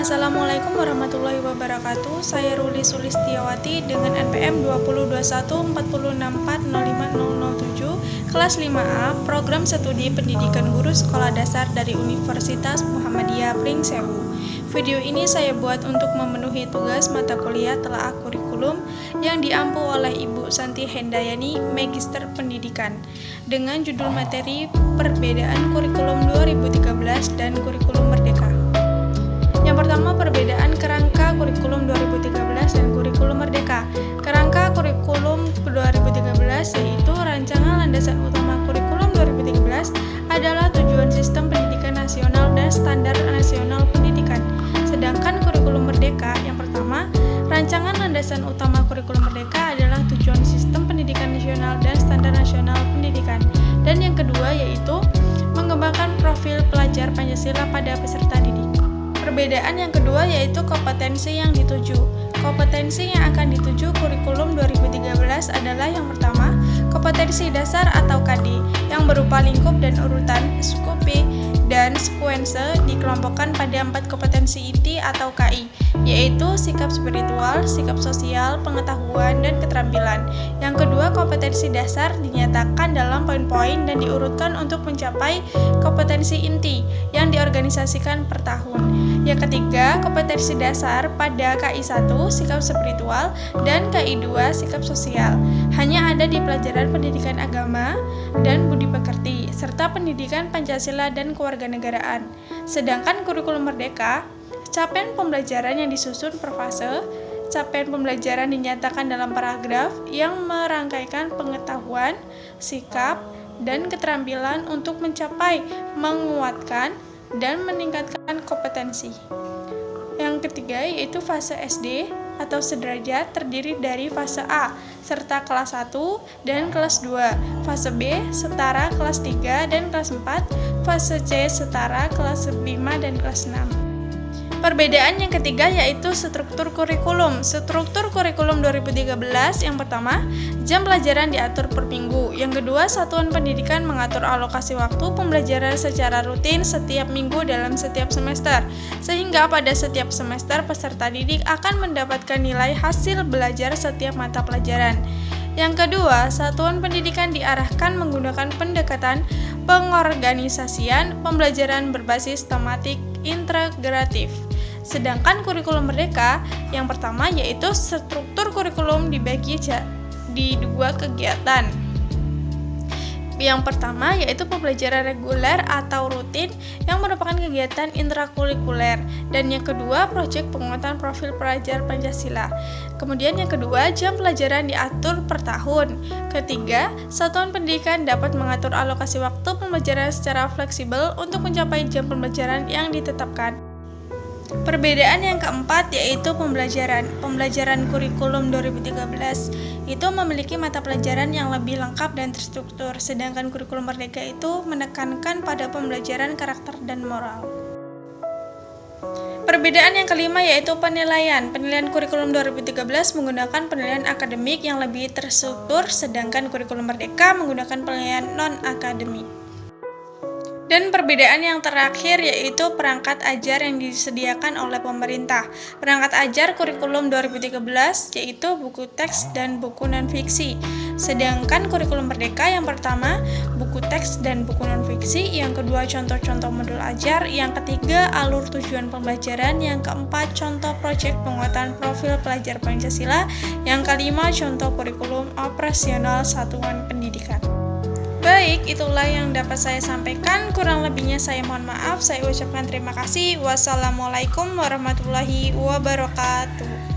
Assalamualaikum warahmatullahi wabarakatuh. Saya Ruli Sulistiawati dengan NPM 202140640507 kelas 5A, Program Studi Pendidikan Guru Sekolah Dasar dari Universitas Muhammadiyah Pringsewu. Video ini saya buat untuk memenuhi tugas mata kuliah telaah kurikulum yang diampu oleh Ibu Santi Hendayani, Magister Pendidikan, dengan judul materi Perbedaan Kurikulum 2013 dan Kurikulum Merdeka. Yang pertama, perbedaan kerangka kurikulum 2013 dan kurikulum merdeka. Kerangka kurikulum 2013 yaitu rancangan landasan utama kurikulum 2013 adalah tujuan sistem pendidikan nasional dan standar nasional pendidikan. Sedangkan kurikulum merdeka yang pertama, rancangan landasan utama kurikulum merdeka adalah tujuan sistem pendidikan nasional dan standar nasional pendidikan. Dan yang kedua yaitu mengembangkan profil pelajar Pancasila pada peserta didik. Perbedaan yang kedua yaitu kompetensi yang dituju. Kompetensi yang akan dituju kurikulum 2013 adalah yang pertama, kompetensi dasar atau KD yang berupa lingkup dan urutan, skopi, dan sekuense dikelompokkan pada 4 kompetensi inti atau KI, yaitu sikap spiritual, sikap sosial, pengetahuan, dan keterampilan. Yang kedua, kompetensi dasar dinyatakan dalam poin-poin dan diurutkan untuk mencapai kompetensi inti yang diorganisasikan per tahun. Yang ketiga, kompetensi dasar pada KI 1, sikap spiritual, dan KI 2, sikap sosial, hanya ada di pelajaran pendidikan agama dan budi pekerti, serta pendidikan Pancasila dan kewarganegaraan. Sedangkan kurikulum merdeka, capaian pembelajaran yang disusun per fase, capaian pembelajaran dinyatakan dalam paragraf yang merangkaikan pengetahuan, sikap, dan keterampilan untuk mencapai, menguatkan, dan meningkatkan kompetensi. Yang ketiga yaitu fase SD atau sederajat terdiri dari fase A serta kelas 1 dan kelas 2, fase B setara kelas 3 dan kelas 4, fase C setara kelas 5 dan kelas 6. Perbedaan yang ketiga yaitu struktur kurikulum. Struktur kurikulum 2013 yang pertama, jam pelajaran diatur per minggu. Yang kedua, satuan pendidikan mengatur alokasi waktu pembelajaran secara rutin setiap minggu dalam setiap semester, sehingga pada setiap semester peserta didik akan mendapatkan nilai hasil belajar setiap mata pelajaran. Yang kedua, satuan pendidikan diarahkan menggunakan pendekatan pengorganisasian pembelajaran berbasis tematik integratif. Sedangkan kurikulum merdeka yang pertama yaitu struktur kurikulum dibagi di 2 kegiatan. Yang pertama yaitu pembelajaran reguler atau rutin yang merupakan kegiatan intrakurikuler, dan yang kedua proyek penguatan profil pelajar Pancasila. Kemudian yang kedua, jam pelajaran diatur per tahun. Ketiga, satuan pendidikan dapat mengatur alokasi waktu pembelajaran secara fleksibel untuk mencapai jam pembelajaran yang ditetapkan. Perbedaan yang keempat yaitu pembelajaran. Pembelajaran kurikulum 2013 itu memiliki mata pelajaran yang lebih lengkap dan terstruktur, sedangkan kurikulum merdeka itu menekankan pada pembelajaran karakter dan moral. Perbedaan yang kelima yaitu penilaian. Penilaian kurikulum 2013 menggunakan penilaian akademik yang lebih terstruktur, sedangkan kurikulum merdeka menggunakan penilaian non-akademik. Dan perbedaan yang terakhir yaitu perangkat ajar yang disediakan oleh pemerintah. Perangkat ajar kurikulum 2013 yaitu buku teks dan buku non-fiksi. Sedangkan kurikulum merdeka yang pertama buku teks dan buku non-fiksi, yang kedua contoh-contoh modul ajar, yang ketiga alur tujuan pembelajaran, yang keempat contoh proyek penguatan profil pelajar Pancasila, yang kelima contoh kurikulum operasional satuan pendidikan. Baik, itulah yang dapat saya sampaikan. Kurang lebihnya saya mohon maaf. Saya ucapkan terima kasih. Wassalamualaikum warahmatullahi wabarakatuh.